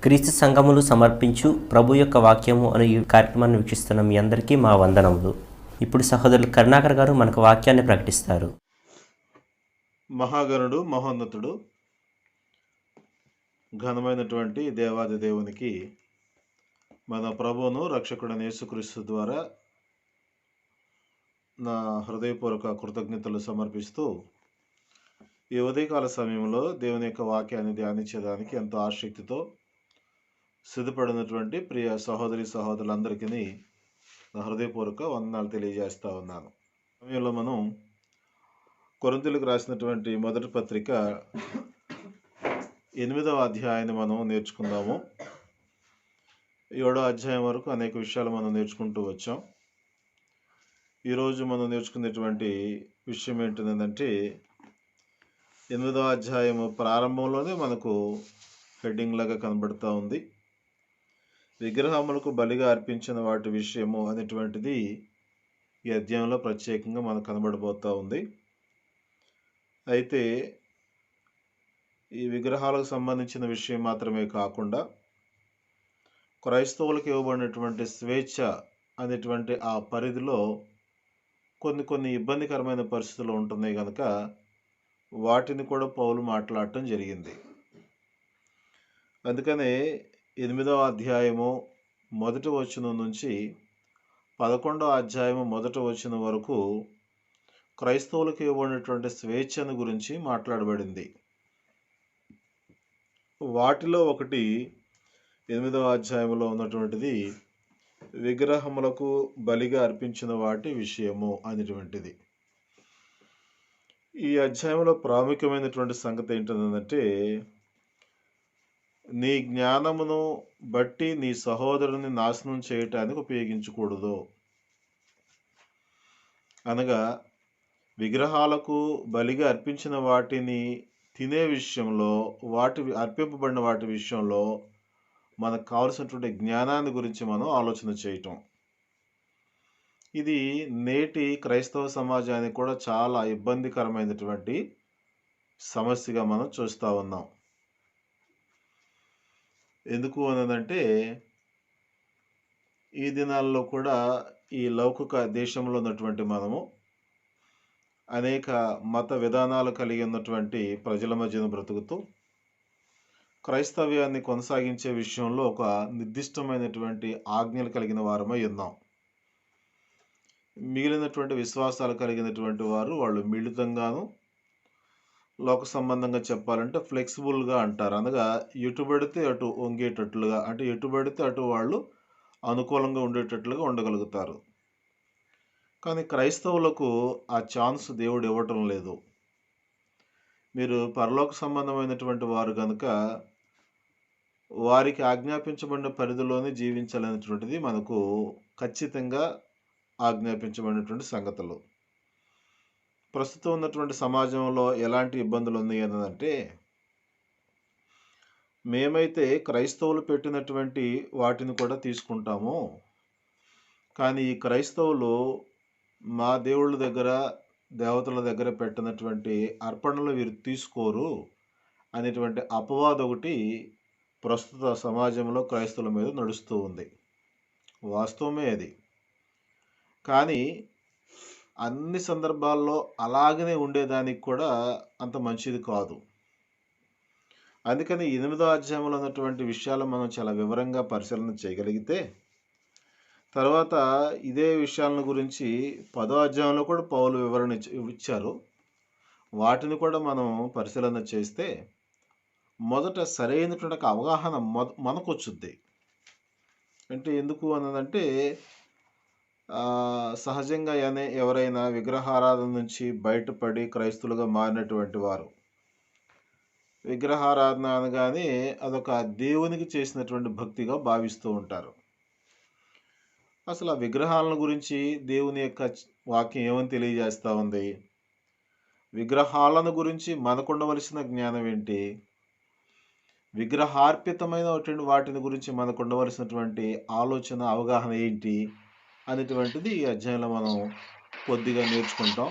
క్రీస్తు సంఘములు సమర్పించు ప్రభు యొక్క వాక్యము అనే ఈ కార్యక్రమాన్ని వీక్షిస్తున్న మీ అందరికీ మా వందనములు. ఇప్పుడు సహోదరులు కరుణాకర్ గారు మనకు వాక్యాన్ని ప్రకటిస్తారు. మహాగణుడు మహోన్నతుడు ఘనమైనటువంటి దేవాది దేవునికి మన ప్రభువును రక్షకుడైన యేసుక్రీస్తు ద్వారా నా హృదయపూర్వక కృతజ్ఞతలు సమర్పిస్తూ ఈ ఉదయకాల సమయంలో దేవుని యొక్క వాక్యాన్ని ధ్యానించేదానికి ఎంతో ఆసక్తితో సిద్ధపడినటువంటి ప్రియ సహోదరి సహోదరులందరికీ నా హృదయపూర్వక వందనాలు తెలియజేస్తా ఉన్నాను. సమయంలో మనం కొరింథీయులకు రాసినటువంటి మొదటి పత్రిక 8వ అధ్యాయాన్ని మనం నేర్చుకుందాము. 7వ అధ్యాయం వరకు అనేక విషయాలు మనం నేర్చుకుంటూ వచ్చాం. ఈరోజు మనం నేర్చుకునేటువంటి విషయం ఏంటంటే 8వ అధ్యాయము ప్రారంభంలోనే మనకు హెడ్డింగ్ లాగా కనబడుతూ ఉంది. విగ్రహములకు బలిగా అర్పించిన వాటి విషయము అనేటువంటిది ఈ అధ్యాయంలో ప్రత్యేకంగా మనకు కనబడబోతూ ఉంది. అయితే ఈ విగ్రహాలకు సంబంధించిన విషయం మాత్రమే కాకుండా క్రైస్తవులకు ఇవ్వబడినటువంటి స్వేచ్ఛ అనేటువంటి ఆ పరిధిలో కొన్ని ఇబ్బందికరమైన పరిస్థితులు ఉంటున్నాయి కనుక వాటిని కూడా పౌలు మాట్లాడటం జరిగింది. అందుకనే 8వ అధ్యాయము మొదటి వచనం నుంచి 11వ అధ్యాయము మొదటి వచనం వరకు క్రైస్తవులకు ఇవ్వబడినటువంటి స్వేచ్ఛను గురించి మాట్లాడబడింది. వాటిలో ఒకటి 8వ అధ్యాయంలో ఉన్నటువంటిది విగ్రహములకు బలిగా అర్పించిన వాటి విషయము అనేటువంటిది. ఈ అధ్యాయంలో ప్రాముఖ్యమైనటువంటి సంగతి ఏంటంటే నీ జ్ఞానమును బట్టి నీ సహోదరుని నాశనం చేయటానికి ఉపయోగించకూడదు. అనగా విగ్రహాలకు బలిగా అర్పించిన వాటిని తినే విషయంలో, అర్పింపబడిన వాటి విషయంలో మనకు కావలసినటువంటి జ్ఞానాన్ని గురించి మనం ఆలోచన చేయటం. ఇది నేటి క్రైస్తవ సమాజానికి కూడా చాలా ఇబ్బందికరమైనటువంటి సమస్యగా మనం చూస్తూ ఉన్నాం. ఎందుకు అనంటే ఈ దినాల్లో కూడా ఈ లౌకిక దేశంలో ఉన్నటువంటి మనము అనేక మత విధానాలు కలిగి ఉన్నటువంటి ప్రజల మధ్యన బ్రతుకుతూ క్రైస్తవ్యాన్ని కొనసాగించే విషయంలో ఒక నిర్దిష్టమైనటువంటి ఆజ్ఞలు కలిగిన వారమై ఉన్నాం. మిగిలినటువంటి విశ్వాసాలు కలిగినటువంటి వాళ్ళు మిళితంగాను లోక సంబంధంగా చెప్పాలంటే ఫ్లెక్సిబుల్గా అంటారు. అనగా ఎటు పడితే అటు వంగేటట్లుగా, అంటే ఎటు పడితే అటు వాళ్ళు అనుకూలంగా ఉండేటట్లుగా ఉండగలుగుతారు. కానీ క్రైస్తవులకు ఆ ఛాన్స్ దేవుడు ఇవ్వటం లేదు. మీరు పరలోక సంబంధమైనటువంటి వారు కనుక వారికి ఆజ్ఞాపించబడిన పరిధిలోనే జీవించాలనేటువంటిది మనకు ఖచ్చితంగా ఆజ్ఞాపించబడినటువంటి సంగతులు. ప్రస్తుతం ఉన్నటువంటి సమాజంలో ఎలాంటి ఇబ్బందులు ఉన్నాయి అనంటే మేమైతే క్రైస్తవులు పెట్టినటువంటి వాటిని కూడా తీసుకుంటాము, కానీ ఈ క్రైస్తవులు మా దేవుళ్ళ దగ్గర దేవతల దగ్గర పెట్టినటువంటి అర్పణలు వీరు తీసుకోరు అనేటువంటి అపవాదం ఒకటి ప్రస్తుత సమాజంలో క్రైస్తవుల మీద నడుస్తూ ఉంది. వాస్తవమే అది. కానీ అన్ని సందర్భాల్లో అలాగనే ఉండేదానికి కూడా అంత మంచిది కాదు. అందుకని 8వ అధ్యాయంలో ఉన్నటువంటి విషయాలు మనం చాలా వివరంగా పరిశీలన చేయగలిగితే తర్వాత ఇదే విషయాలను గురించి 10వ అధ్యాయంలో కూడా పౌలు వివరణ ఇచ్చారు. వాటిని కూడా మనం పరిశీలన చేస్తే మొదట సరైనటువంటి అవగాహన మనకు వచ్చుద్ది. అంటే ఎందుకు అన్నదంటే సహజంగా ఎవరైనా విగ్రహారాధన నుంచి బయటపడి క్రైస్తులుగా మారినటువంటి వారు విగ్రహారాధన అనగానే అదొక దేవునికి చేసినటువంటి భక్తిగా భావిస్తూ ఉంటారు. అసలు ఆ విగ్రహాలను గురించి దేవుని యొక్క వాక్యం ఏమని తెలియజేస్తూ ఉంది? విగ్రహాలను గురించి మనకు ఉండవలసిన జ్ఞానం ఏంటి? విగ్రహార్పితమైన వాటిని గురించి మనకు ఉండవలసినటువంటి ఆలోచన, అవగాహన ఏంటి అనేటువంటిది ఈ అధ్యాయంలో మనం కొద్దిగా నేర్చుకుంటాం.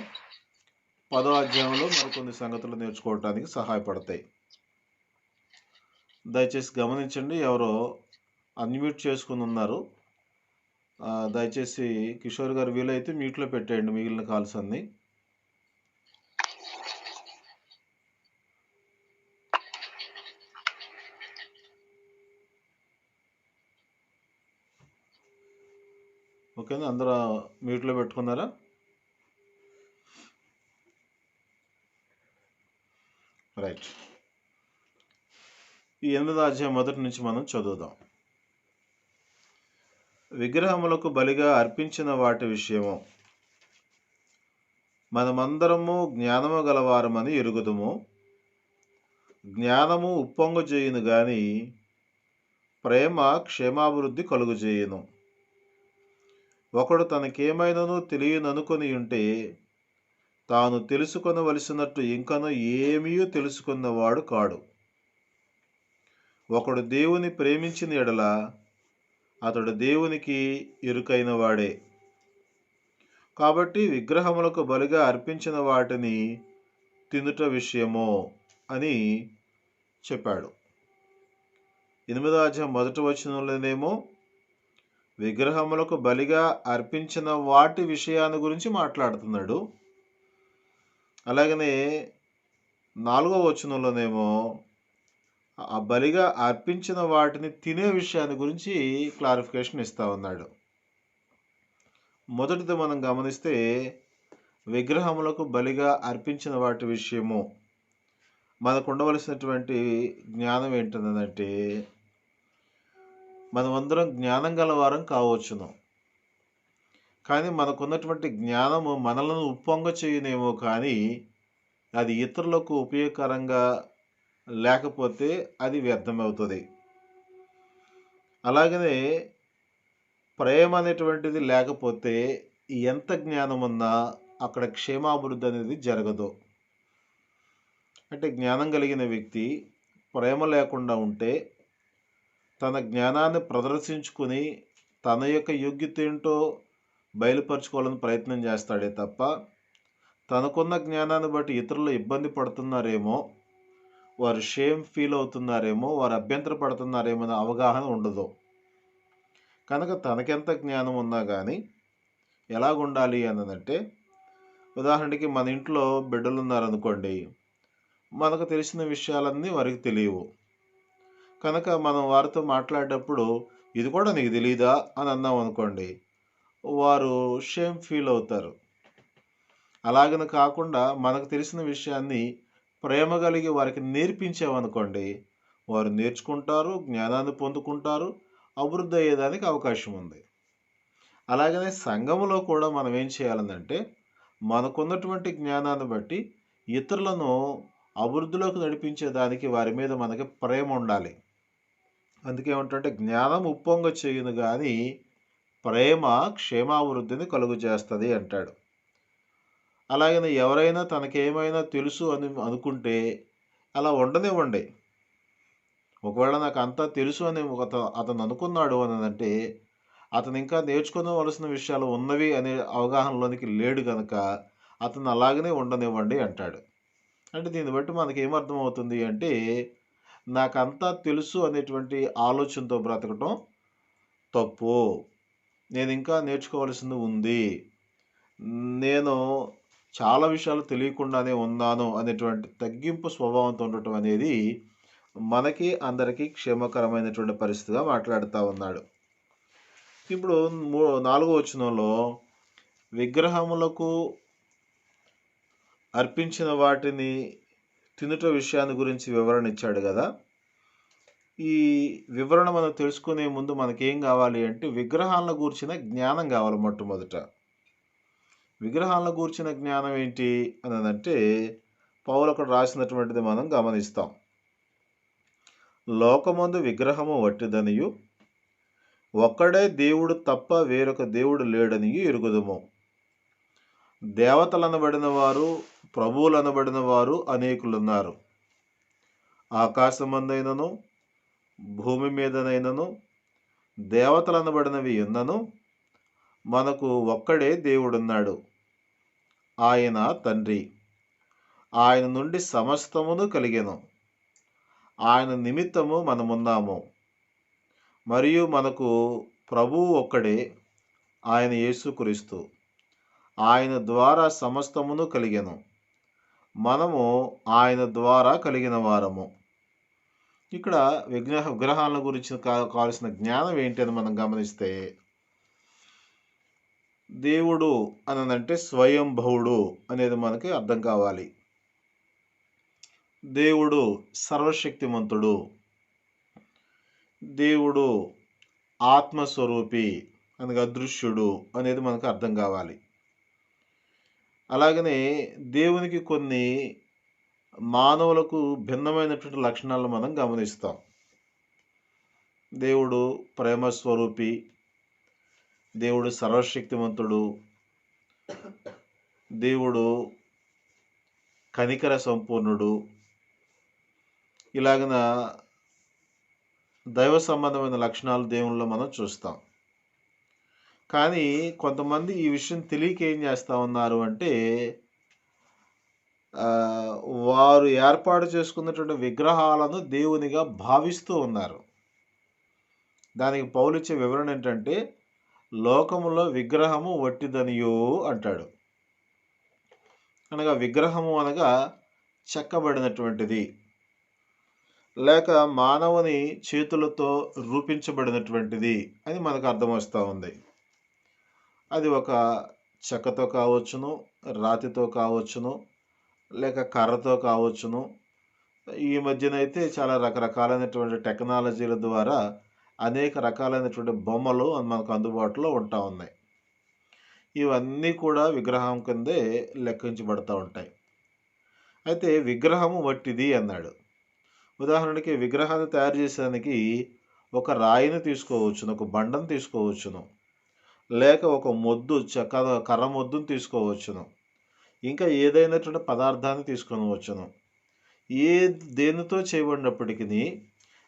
10వ అధ్యాయంలో మరికొన్ని సంగతులు నేర్చుకోవటానికి సహాయపడతాయి. దయచేసి గమనించండి, ఎవరో అన్మ్యూట్ చేసుకుని ఉన్నారు. దయచేసి కిషోర్ గారు వీలైతే మ్యూట్లో పెట్టేయండి మిగిలిన కాల్స్ అన్నీ. ఓకేనా, అందరూ మ్యూట్లో పెట్టుకున్నారా? రైట్. ఈ 8వ అధ్యాయం మొదటి నుంచి మనం చదువుదాం. విగ్రహములకు బలిగా అర్పించిన వాటి విషయము. మనమందరము జ్ఞానము గలవారమని ఎరుగుదుము. జ్ఞానము ఉప్పొంగజేయును గాని ప్రేమ క్షేమాభివృద్ధి కలుగుజేయును. ఒకడు తనకేమైనను తెలియననుకొని ఉంటే తాను తెలుసుకొనవలసినట్టు ఇంకను ఏమీ తెలుసుకున్నవాడు కాడు. ఒకడు దేవుని ప్రేమించిన ఎడల అతడు దేవునికి ఇరుకైన వాడే. కాబట్టి విగ్రహములకు బలిగా అర్పించిన వాటిని తినుట విషయమో అని చెప్పాడు. 8వ అధ్యాయం మొదటి వచనంలోనేమో విగ్రహములకు బలిగా అర్పించిన వాటి విషయాన్ని గురించి మాట్లాడుతున్నాడు. అలాగనే 4వ వచనంలోనేమో ఆ బలిగా అర్పించిన వాటిని తినే విషయాన్ని గురించి క్లారిఫికేషన్ ఇస్తా ఉన్నాడు. మొదటిది మనం గమనిస్తే విగ్రహములకు బలిగా అర్పించిన వాటి విషయము మనకు ఉండవలసినటువంటి జ్ఞానం ఏంటంటే, మనమందరం జ్ఞానం గల వారం కావచ్చును, కానీ మనకున్నటువంటి జ్ఞానము మనలను ఉప్పొంగ చేయనేమో, కానీ అది ఇతరులకు ఉపయోగకరంగా లేకపోతే అది వ్యర్థమవుతుంది. అలాగనే ప్రేమ అనేటువంటిది లేకపోతే ఎంత జ్ఞానం ఉన్నా అక్కడ క్షేమాభివృద్ధి అనేది జరగదు. అంటే జ్ఞానం కలిగిన వ్యక్తి ప్రేమ లేకుండా ఉంటే తన జ్ఞానాన్ని ప్రదర్శించుకుని తన యొక్క యోగ్యత ఏంటో బయలుపరచుకోవాలని ప్రయత్నం చేస్తాడే తప్ప తనకున్న జ్ఞానాన్ని బట్టి ఇతరులు ఇబ్బంది పడుతున్నారేమో, వారు షేమ్ ఫీల్ అవుతున్నారేమో, వారు అభ్యంతర పడుతున్నారేమో అనే అవగాహన ఉండదు. కనుక తనకెంత జ్ఞానం ఉన్నా కానీ ఎలాగుండాలి అన్నదంటే, ఉదాహరణకి మన ఇంట్లో బిడ్డలు ఉన్నారనుకోండి, మనకు తెలిసిన విషయాలన్నీ వారికి తెలియవు. కనుక మనం వారితో మాట్లాడేటప్పుడు ఇది కూడా నీకు తెలియదా అని అన్నాం అనుకోండి, వారు షేమ్ ఫీల్ అవుతారు. అలాగని కాకుండా మనకు తెలిసిన విషయాన్ని ప్రేమ కలిగి వారికి నేర్పించామనుకోండి, వారు నేర్చుకుంటారు, జ్ఞానాన్ని పొందుకుంటారు, అభివృద్ధి అయ్యేదానికి అవకాశం ఉంది. అలాగనే సంఘములో కూడా మనం ఏం చేయాలంటే, మనకున్నటువంటి జ్ఞానాన్ని బట్టి ఇతరులను అభివృద్ధిలోకి నడిపించేదానికి వారి మీద మనకి ప్రేమ ఉండాలి. అందుకే ఏమంటే, జ్ఞానం ఉప్పొంగ చేయును కానీ ప్రేమ క్షేమాభివృద్ధిని కలుగు చేస్తుంది అంటాడు. అలాగనే ఎవరైనా తనకేమైనా తెలుసు అని అనుకుంటే అలా ఉండనివ్వండి. ఒకవేళ నాకు అంతా తెలుసు అని అతను అనుకున్నాడు అని అంటే, అతను ఇంకా నేర్చుకోవలసిన విషయాలు ఉన్నవి అనే అవగాహనలోనికి లేడు కనుక అతను అలాగనే ఉండనివ్వండి అంటాడు. అంటే దీన్ని బట్టి మనకి ఏమర్థమవుతుంది అంటే, నాకంతా తెలుసు అనేటువంటి ఆలోచనతో బ్రతకటం తప్పు. నేను ఇంకా నేర్చుకోవాల్సింది ఉంది, నేను చాలా విషయాలు తెలియకుండానే ఉన్నాను అనేటువంటి తగ్గింపు స్వభావంతో ఉండటం అనేది మనకి అందరికీ క్షేమకరమైనటువంటి పరిస్థితిగా మాట్లాడుతూ ఉన్నాడు. ఇప్పుడు 4వ వచనంలో విగ్రహములకు అర్పించిన వాటిని తినుట విషయాన్ని గురించి వివరణ ఇచ్చాడు కదా. ఈ వివరణ మనం తెలుసుకునే ముందు మనకేం కావాలి అంటే, విగ్రహాలను గూర్చిన జ్ఞానం కావాలి. మొట్టమొదట విగ్రహాలను గూర్చిన జ్ఞానం ఏంటి అన్నదంటే, పౌలు అక్కడ రాసినటువంటిది మనం గమనిస్తాం. లోకమందు విగ్రహము వట్టిదనియు ఒక్కడే దేవుడు తప్ప వేరొక దేవుడు లేడనియు ఎరుగుదుము. దేవతలనబడిన వారు, ప్రభువులనబడిన వారు అనేకులున్నారు. ఆకాశమందైనను భూమి మీదనైనను దేవతలనబడినవి ఉన్నను మనకు ఒక్కడే దేవుడున్నాడు, ఆయన తండ్రి. ఆయన నుండి సమస్తమును కలిగెను. ఆయన నిమిత్తము మనమున్నాము. మరియు మనకు ప్రభువు ఒక్కడే, ఆయన యేసుక్రీస్తు. ఆయన ద్వారా సమస్తమును కలిగెను. మనము ఆయన ద్వారా కలిగిన వారము. ఇక్కడ విగ్రహాల గురించి కావాల్సిన జ్ఞానం ఏంటి అని మనం గమనిస్తే, దేవుడు అనంటే స్వయంభవుడు అనేది మనకి అర్థం కావాలి. దేవుడు సర్వశక్తిమంతుడు, దేవుడు ఆత్మస్వరూపి అనగా అదృశ్యుడు అనేది మనకు అర్థం కావాలి. అలాగనే దేవునికి కొన్ని మానవులకు భిన్నమైనటువంటి లక్షణాలను మనం గమనిస్తాం. దేవుడు ప్రేమస్వరూపి, దేవుడు సర్వశక్తిమంతుడు, దేవుడు కనికర సంపూర్ణుడు, ఇలాగన దైవ సంబంధమైన లక్షణాలు దేవుళ్ళలో మనం చూస్తాం. కానీ కొంతమంది ఈ విషయం తెలియక ఏం చేస్తూ ఉన్నారు అంటే, వారు ఏర్పాటు చేసుకున్నటువంటి విగ్రహాలను దేవునిగా భావిస్తూ ఉన్నారు. దానికి పౌలిచ్చే వివరణ ఏంటంటే, లోకములో విగ్రహము వట్టిదనియో అంటాడు. అనగా విగ్రహము అనగా చెక్కబడినటువంటిది, లేక మానవుని చేతులతో రూపించబడినటువంటిది అని మనకు అర్థం వస్తూ ఉంది. అది ఒక చెక్కతో కావచ్చును, రాతితో కావచ్చును, లేక కర్రతో కావచ్చును. ఈ మధ్యనైతే చాలా రకరకాలైనటువంటి టెక్నాలజీల ద్వారా అనేక రకాలైనటువంటి బొమ్మలు మనకు అందుబాటులో ఉంటా ఉన్నాయి. ఇవన్నీ కూడా విగ్రహం కిందే లెక్కించబడతా ఉంటాయి. అయితే విగ్రహము వట్టిది అన్నాడు. ఉదాహరణకి విగ్రహాన్ని తయారు చేసేదానికి ఒక రాయిని తీసుకోవచ్చును, ఒక బండను తీసుకోవచ్చును, లేక ఒక మొద్దు కర్ర మొద్దును తీసుకోవచ్చును, ఇంకా ఏదైనటువంటి పదార్థాన్ని తీసుకొనవచ్చును. దేనితో చేయబడినప్పటికీ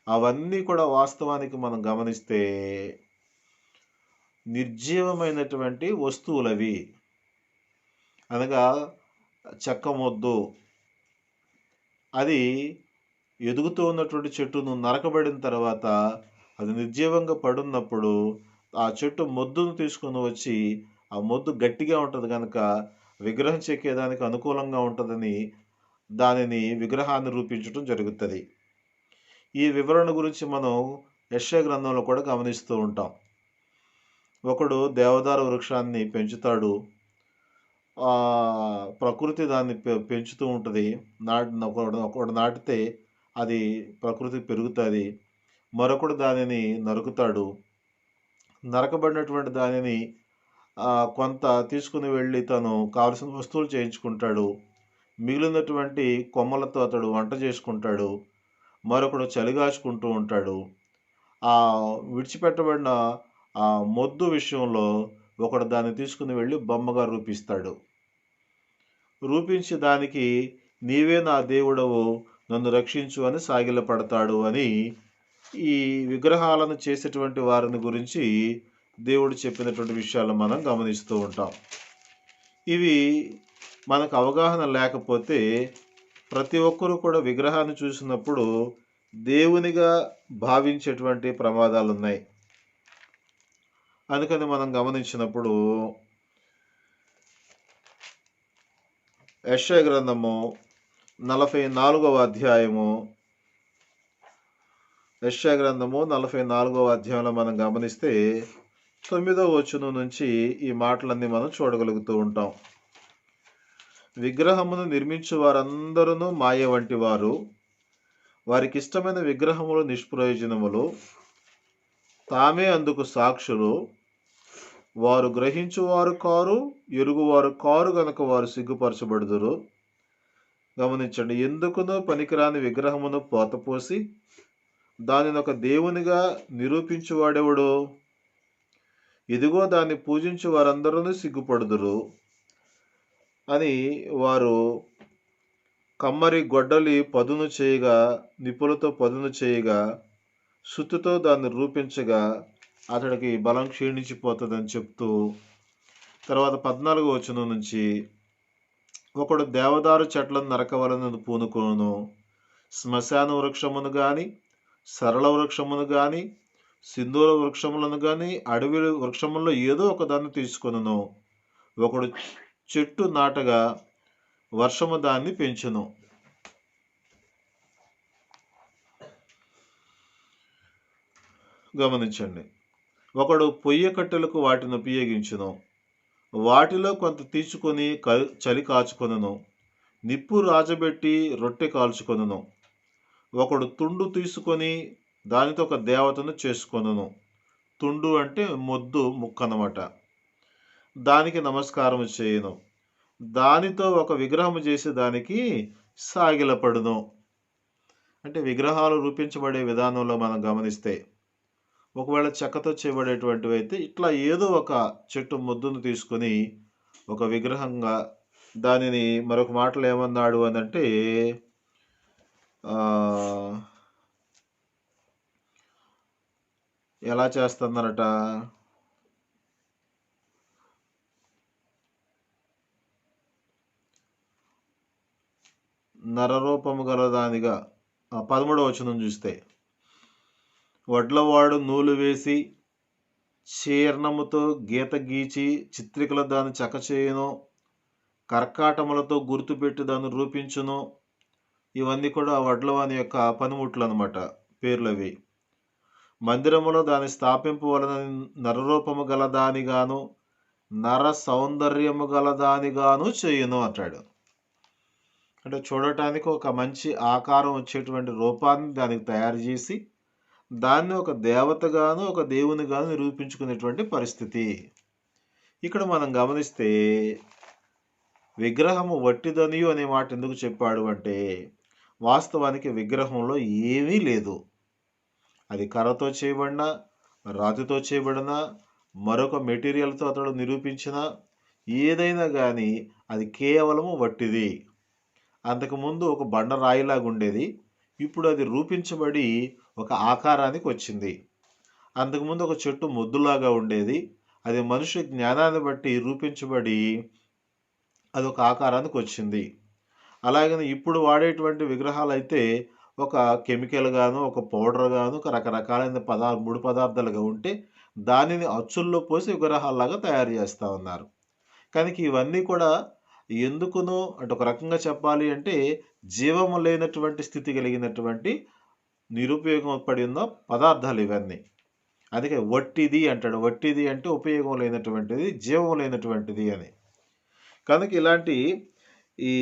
అవన్నీ కూడా వాస్తవానికి మనం గమనిస్తే నిర్జీవమైనటువంటి వస్తువులవి. అనగా చెక్క మొద్దు అది ఎదుగుతూ ఉన్నటువంటి చెట్టును నరకబడిన తర్వాత అది నిర్జీవంగా పడున్నప్పుడు ఆ చెట్టు మొద్దును తీసుకొని వచ్చి, ఆ మొద్దు గట్టిగా ఉంటుంది కనుక విగ్రహం చెక్కేదానికి అనుకూలంగా ఉంటుందని దానిని విగ్రహాన్ని రూపించడం జరుగుతుంది. ఈ వివరణ గురించి మనం యెషయా గ్రంథంలో కూడా గమనిస్తూ ఉంటాం. ఒకడు దేవదారు వృక్షాన్ని పెంచుతాడు, ప్రకృతి దాన్ని పెంచుతూ ఉంటుంది. ఒకడు నాటితే అది ప్రకృతి పెరుగుతుంది, మరొకడు దానిని నరుకుతాడు. నరకబడినటువంటి దానిని కొంత తీసుకుని వెళ్ళి తను కావలసిన వస్తువులు చేయించుకుంటాడు. మిగిలినటువంటి కొమ్మలతో అతడు వంట చేసుకుంటాడు, మరొకడు చలిగాచుకుంటూ ఉంటాడు. ఆ విడిచిపెట్టబడిన ఆ మొద్దు విషయంలో ఒకడు దాన్ని తీసుకుని వెళ్ళి బొమ్మగా రూపిస్తాడు. రూపించి దానికి నీవే నా దేవుడవు, నన్ను రక్షించు అని సాగిలపడతాడు అని ఈ విగ్రహాలను చేసేటువంటి వారిని గురించి దేవుడు చెప్పినటువంటి విషయాలు మనం గమనిస్తూ ఉంటాం. ఇవి మనకు అవగాహన లేకపోతే ప్రతి ఒక్కరూ కూడా విగ్రహాన్ని చూసినప్పుడు దేవునిగా భావించేటువంటి ప్రమాదాలు ఉన్నాయి. అందుకని మనం గమనించినప్పుడు యెషయా గ్రంథము 44వ అధ్యాయము, యెషయా గ్రంథము 44వ అధ్యాయంలో మనం గమనిస్తే 9వ వచనం నుంచి ఈ మాటలన్నీ మనం చూడగలుగుతూ ఉంటాం. విగ్రహమును నిర్మించు వారందరూ మాయ వంటి వారు, వారికి ఇష్టమైన విగ్రహములు నిష్ప్రయోజనములు, తామే అందుకు సాక్షులు. వారు గ్రహించువారు కారు, ఎరుగువారు కారు గనక వారు సిగ్గుపరచబడుదురు. గమనించండి, ఎందుకునో పనికిరాని విగ్రహమును పోతపోసి దానిని ఒక దేవునిగా నిరూపించువాడెవడు? ఇదిగో దాన్ని పూజించు వారందరూ సిగ్గుపడుదురు అని వారు కమ్మరి గొడ్డలి పదును చేయగా, నిప్పులతో పదును చేయగా, సుత్తుతో దాన్ని రూపించగా అతడికి బలం క్షీణించిపోతుందని చెప్తూ, తర్వాత 14వ వచనం నుంచి ఒకడు దేవదారు చెట్లను నరకవలనని పూనుకొను, శ్మశాన వృక్షమును గాని, సరళ వృక్షమును గాని, సింధూర వృక్షములను గాని, అడవి వృక్షములలో ఏదో ఒక దాన్ని తీసుకొనును. ఒకడు చెట్టు నాటగా వర్షము దాన్ని పెంచును. గమనించండి. ఒకడు పొయ్యి కట్టెలకు వాటిని ఉపయోగించును. వాటిలో కొంత తీసుకొని చలి కాచుకొనును. నిప్పు రాజబెట్టి రొట్టె కాల్చుకొనును. ఒకడు తుండు తీసుకొని దానితో ఒక దేవతను చేసుకొనును. తుండు అంటే మొద్దు ముక్క అన్నమాట. దానికి నమస్కారం చేయును. దానితో ఒక విగ్రహం చేసి దానికి సాగిలపడును. అంటే విగ్రహాలు రూపించబడే విధానంలో మనం గమనిస్తే, ఒకవేళ చెక్కతో చేయబడేటువంటివి అయితే ఇట్లా ఏదో ఒక చెట్టు ముద్దును తీసుకొని ఒక విగ్రహంగా దానిని మరొక మాటలు ఏమన్నాడు అని అంటే ఎలా చేస్తున్నారట, నరరూపము గలదానిగా 13వ వచనం చూస్తే, వడ్లవాడు నూలు వేసి చీర్ణముతో గీత గీచి చిత్రికల దాన్ని చకచేయును, కర్కాటములతో గుర్తుపెట్టి దాన్ని రూపించును. ఇవన్నీ కూడా వడ్లవాని యొక్క పనిముట్లు అనమాట, పేర్లవి. మందిరములో దాన్ని స్థాపింపవలనని నరరూపము గలదానిగాను నర సౌందర్యము గలదానిగాను చేయును అంటాడు. అంటే చూడటానికి ఒక మంచి ఆకారం వచ్చేటువంటి రూపాన్ని దానికి తయారు చేసి దాన్ని ఒక దేవతగాను ఒక దేవునిగాను నిరూపించుకునేటువంటి పరిస్థితి. ఇక్కడ మనం గమనిస్తే విగ్రహము వట్టిదనియు అనే మాట ఎందుకు చెప్పాడు అంటే, వాస్తవానికి విగ్రహంలో ఏమీ లేదు. అది కర్రతో చేయబడిన, రాతితో చేయబడిన, మరొక మెటీరియల్తో అతడు నిరూపించిన ఏదైనా కానీ అది కేవలము వట్టిది. అంతకుముందు ఒక బండరాయిలాగా ఉండేది, ఇప్పుడు అది రూపించబడి ఒక ఆకారానికి వచ్చింది. అంతకుముందు ఒక చెట్టు మొద్దులాగా ఉండేది, అది మనుష్య జ్ఞానాన్ని బట్టి రూపించబడి అది ఒక ఆకారానికి వచ్చింది. అలాగని ఇప్పుడు వాడేటువంటి విగ్రహాలు అయితే ఒక కెమికల్ గాను, ఒక పౌడర్ గాను, ఒక రకరకాలైన ముడి పదార్థాలుగా ఉంటే దానిని అచ్చుల్లో పోసి విగ్రహాల్లాగా తయారు చేస్తూ ఉన్నారు. కానీ ఇవన్నీ కూడా ఎందుకునో అంటే ఒక రకంగా చెప్పాలి అంటే జీవము లేనటువంటి స్థితి కలిగినటువంటి నిరుపయోగపడిన పదార్థాలు ఇవన్నీ. అందుకే వట్టిది అంటాడు. వట్టిది అంటే ఉపయోగం లేనటువంటిది, జీవం లేనటువంటిది అని. కనుక ఇలాంటి ఈ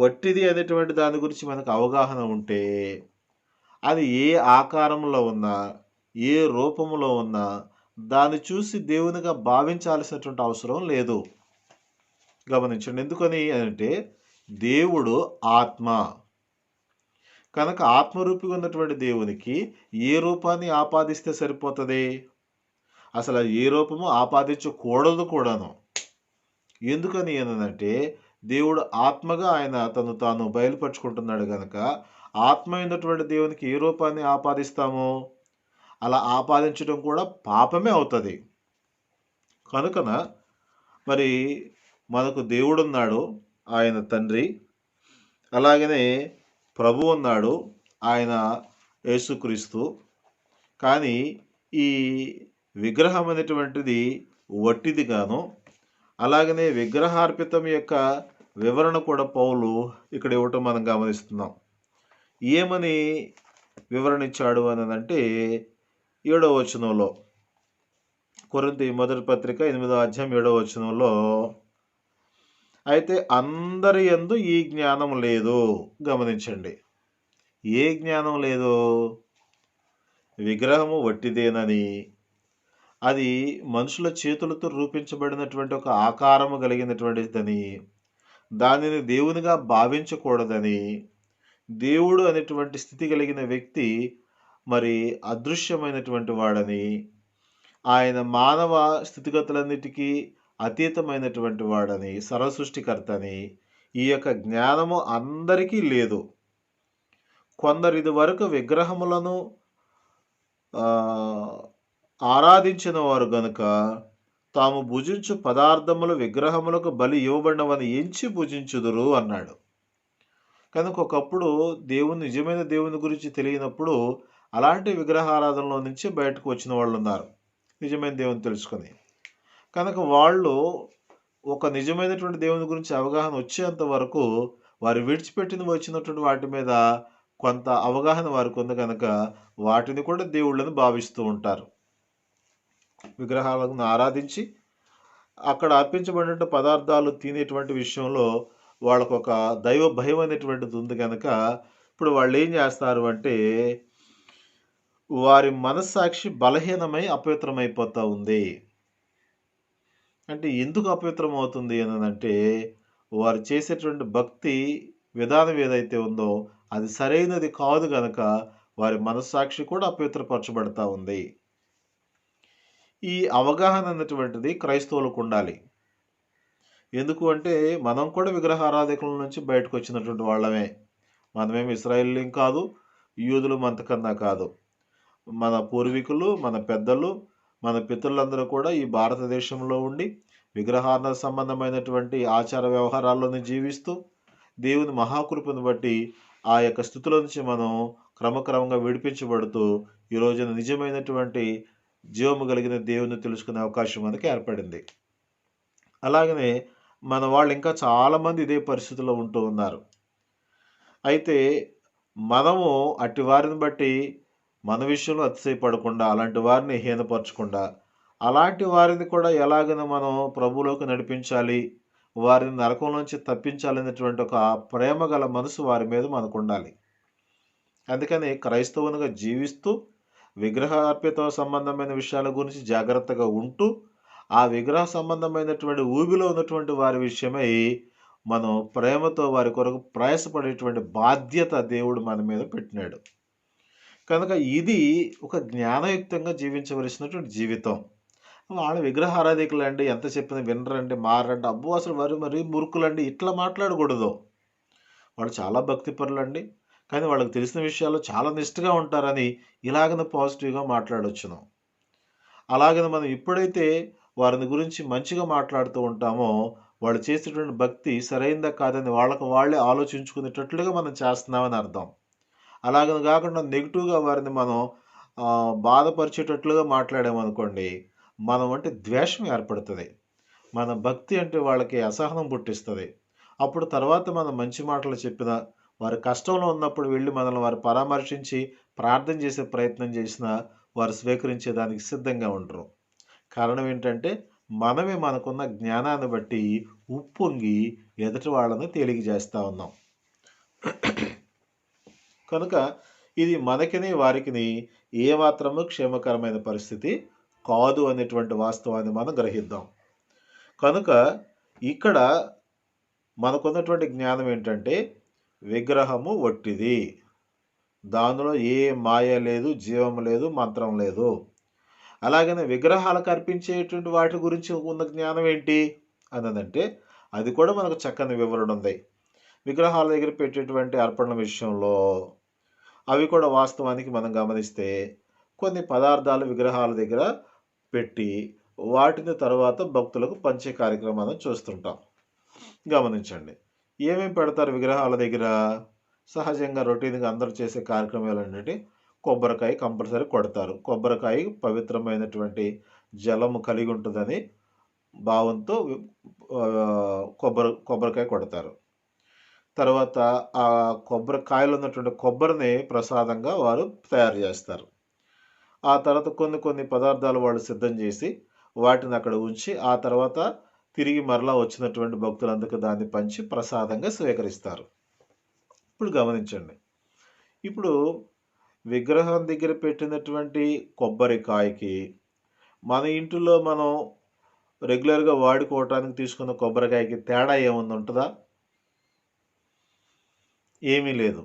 వట్టిది అనేటువంటి దాని గురించి మనకు అవగాహన ఉంటే అది ఏ ఆకారంలో ఉన్నా, ఏ రూపంలో ఉన్నా దాన్ని చూసి దేవునిగా భావించాల్సినటువంటి అవసరం లేదు. గమనించండి. ఎందుకని అంటే దేవుడు ఆత్మ కనుక ఆత్మరూపిగా ఉన్నటువంటి దేవునికి ఏ రూపాన్ని ఆపాదిస్తే సరిపోతుంది? అసలు ఏ రూపము ఆపాదించకూడదు కూడాను. ఎందుకని ఏంటంటే దేవుడు ఆత్మగా ఆయన తను తాను బయలుపరుచుకుంటున్నాడు కనుక ఆత్మ అయినటువంటి దేవునికి ఏ రూపాన్ని ఆపాదిస్తామో అలా ఆపాదించడం కూడా పాపమే అవుతుంది. కనుకన మరి మనకు దేవుడు ఉన్నాడు, ఆయన తండ్రి. అలాగనే ప్రభు ఉన్నాడు, ఆయన యేసుక్రీస్తు. కానీ ఈ విగ్రహం అనేటువంటిది వట్టిదిగాను, అలాగనే విగ్రహార్పితం యొక్క వివరణ కూడా పౌలు ఇక్కడ ఇవ్వటం మనం గమనిస్తున్నాం. ఏమని వివరణ ఇచ్చాడు అనంటే 7వ వచనంలో, కొరింథీ మొదటి పత్రిక 8వ అధ్యాయం 7వ వచనంలో, అయితే అందరి యందు ఈ జ్ఞానం లేదు. గమనించండి, ఏ జ్ఞానం లేదు? విగ్రహము వట్టిదేనని, అది మనుషుల చేతులతో రూపించబడినటువంటి ఒక ఆకారము కలిగినటువంటిదని, దానిని దేవునిగా భావించకూడదని, దేవుడు అనేటువంటి స్థితి కలిగిన వ్యక్తి మరి అదృశ్యమైనటువంటి వాడని, ఆయన మానవ స్థితిగతులన్నిటికీ అతీతమైనటువంటి వాడని, సర్వసృష్టికర్తని, ఈ యొక్క జ్ఞానము అందరికీ లేదు. కొందరు ఇది వరకు విగ్రహములను ఆరాధించిన వారు గనుక తాము భుజించు పదార్థములు విగ్రహములకు బలి ఇవ్వబడినవని ఎంచి భుజించుదురు అన్నాడు. కనుక ఒకప్పుడు నిజమైన దేవుని గురించి తెలియనప్పుడు అలాంటి విగ్రహారాధనలో నుంచి బయటకు వచ్చిన వాళ్ళు ఉన్నారు, నిజమైన దేవుని తెలుసుకొని. కనుక వాళ్ళు ఒక నిజమైనటువంటి దేవుని గురించి అవగాహన వచ్చేంత వరకు వారు విడిచిపెట్టిన వచ్చినటువంటి వాటి మీద కొంత అవగాహన వారికి ఉంది కనుక వాటిని కూడా దేవుళ్ళని భావిస్తూ ఉంటారు. విగ్రహాలను ఆరాధించి అక్కడ అర్పించబడిన పదార్థాలు తినేటువంటి విషయంలో వాళ్ళకు ఒక దైవ భయం అనేటువంటిది ఉంది కనుక ఇప్పుడు వాళ్ళు ఏం చేస్తారు అంటే వారి మనస్సాక్షి బలహీనమై అపవిత్రమైపోతూ ఉంది. అంటే ఎందుకు అపవిత్రం అవుతుంది అని అంటే వారు చేసేటువంటి భక్తి విధానం ఏదైతే ఉందో అది సరైనది కాదు కనుక వారి మనస్సాక్షి కూడా అపవిత్రపరచబడతా ఉంది. ఈ అవగాహన అన్నటువంటిది క్రైస్తవులకు ఉండాలి. ఎందుకు అంటే మనం కూడా విగ్రహారాధకుల నుంచి బయటకు వచ్చినటువంటి వాళ్ళమే. మనమేమి ఇశ్రాయేలీం కాదు, యూదులు అంతకన్నా కాదు. మన పూర్వీకులు, మన పెద్దలు, మన పితరులందరూ కూడా ఈ భారతదేశంలో ఉండి విగ్రహారాధన సంబంధమైనటువంటి ఆచార వ్యవహారాల్లోనే జీవిస్తూ దేవుని మహాకృపను బట్టి ఆ యొక్క స్థితిలో నుంచి మనం క్రమక్రమంగా విడిపించబడుతూ ఈ రోజున నిజమైనటువంటి జీవము కలిగిన దేవుని తెలుసుకునే అవకాశం మనకి ఏర్పడింది. అలాగనే మన వాళ్ళు ఇంకా చాలామంది ఇదే పరిస్థితిలో ఉంటూ ఉన్నారు. అయితే మనము అట్టి వారిని బట్టి మన విషయంలో అతిశయపడకుండా, అలాంటి వారిని హీనపరచకుండా, అలాంటి వారిని కూడా ఎలాగైనా మనం ప్రభువులోకి నడిపించాలి, వారిని నరకం నుంచి తప్పించాలనేటువంటి ఒక ప్రేమ గల మనసు వారి మీద మనకు ఉండాలి. అందుకని క్రైస్తవునిగా జీవిస్తూ విగ్రహార్పిత సంబంధమైన విషయాల గురించి జాగ్రత్తగా ఉంటూ ఆ విగ్రహ సంబంధమైనటువంటి ఊబిలో ఉన్నటువంటి వారి విషయమై మనం ప్రేమతో వారి కొరకు ప్రయాసపడేటువంటి బాధ్యత దేవుడు మన మీద పెట్టినాడు. కనుక ఇది ఒక జ్ఞానయుక్తంగా జీవించవలసినటువంటి జీవితం. వాళ్ళ విగ్రహారాధికులు అండి, ఎంత చెప్పినా వినరండి, మారండి, అబ్బో అసలు వారు మరీ మురుకులండి, ఇట్లా మాట్లాడకూడదు. వాళ్ళు చాలా భక్తిపరులండి, కానీ వాళ్ళకి తెలిసిన విషయాల్లో చాలా నిష్ఠగా ఉంటారని ఇలాగనే పాజిటివ్గా మాట్లాడొచ్చును. అలాగనే మనం ఎప్పుడైతే వారిని గురించి మంచిగా మాట్లాడుతూ ఉంటామో వాళ్ళు చేసేటువంటి భక్తి సరైందా కాదని వాళ్ళకు వాళ్ళే ఆలోచించుకునేటట్లుగా మనం చేస్తున్నామని అర్థం. అలాగని కాకుండా నెగిటివ్గా వారిని మనం బాధపరిచేటట్లుగా మాట్లాడామనుకోండి, మనం అంటే ద్వేషం ఏర్పడుతుంది. మన భక్తి అంటే వాళ్ళకి అసహనం పుట్టిస్తుంది. అప్పుడు తర్వాత మనం మంచి మాటలు చెప్పినా, వారి కష్టంలో ఉన్నప్పుడు వెళ్ళి మనల్ని వారు పరామర్శించి ప్రార్థన చేసే ప్రయత్నం చేసినా వారు స్వీకరించేదానికి సిద్ధంగా ఉండరు. కారణం ఏంటంటే మనమే మనకున్న జ్ఞానాన్ని బట్టి ఉప్పొంగి ఎదుటి వాళ్ళని తేలిక ఉన్నాం. కనుక ఇది మనకిని వారికిని ఏమాత్రము క్షేమకరమైన పరిస్థితి కాదు అనేటువంటి వాస్తవాన్ని మనం గ్రహిద్దాం. కనుక ఇక్కడ మనకున్నటువంటి జ్ఞానం ఏంటంటే విగ్రహము వట్టిది, దానిలో ఏ మాయ లేదు, జీవం లేదు, మంత్రం లేదు. అలాగనే విగ్రహాలకు అర్పించేటువంటి వాటి గురించి ఉన్న జ్ఞానం ఏంటి అన్నదంటే అది కూడా మనకు చక్కని వివరణ ఉంది. విగ్రహాల దగ్గర పెట్టేటువంటి అర్పణల విషయంలో అవి కూడా వాస్తవానికి మనం గమనిస్తే కొన్ని పదార్థాలు విగ్రహాల దగ్గర పెట్టి వాటిని తర్వాత భక్తులకు పంచే కార్యక్రమాలను చూస్తుంటాం. గమనించండి, ఏమేమి పెడతారు విగ్రహాల దగ్గర? సహజంగా రొటీన్గా అందరూ చేసే కార్యక్రమాలు ఏంటంటే కొబ్బరికాయ కంపల్సరీ కొడతారు. కొబ్బరికాయ పవిత్రమైనటువంటి జలము కలిగి ఉంటుందని భావంతో కొబ్బరికాయ కొడతారు. తర్వాత ఆ కొబ్బరికాయలో ఉన్నటువంటి కొబ్బరిని ప్రసాదంగా వారు తయారు చేస్తారు. ఆ తర్వాత కొన్ని పదార్థాలు వాళ్ళు సిద్ధం చేసి వాటిని అక్కడ ఉంచి ఆ తర్వాత తిరిగి మరలా వచ్చినటువంటి భక్తులందరికీ దాన్ని పంచి ప్రసాదంగా స్వీకరిస్తారు. ఇప్పుడు గమనించండి, ఇప్పుడు విగ్రహం దగ్గర పెట్టినటువంటి కొబ్బరికాయకి మన ఇంటిలో మనం రెగ్యులర్గా వాడుకోవటానికి తీసుకున్న కొబ్బరికాయకి తేడా ఏముంది ఉంటుందా? ఏమీ లేదు.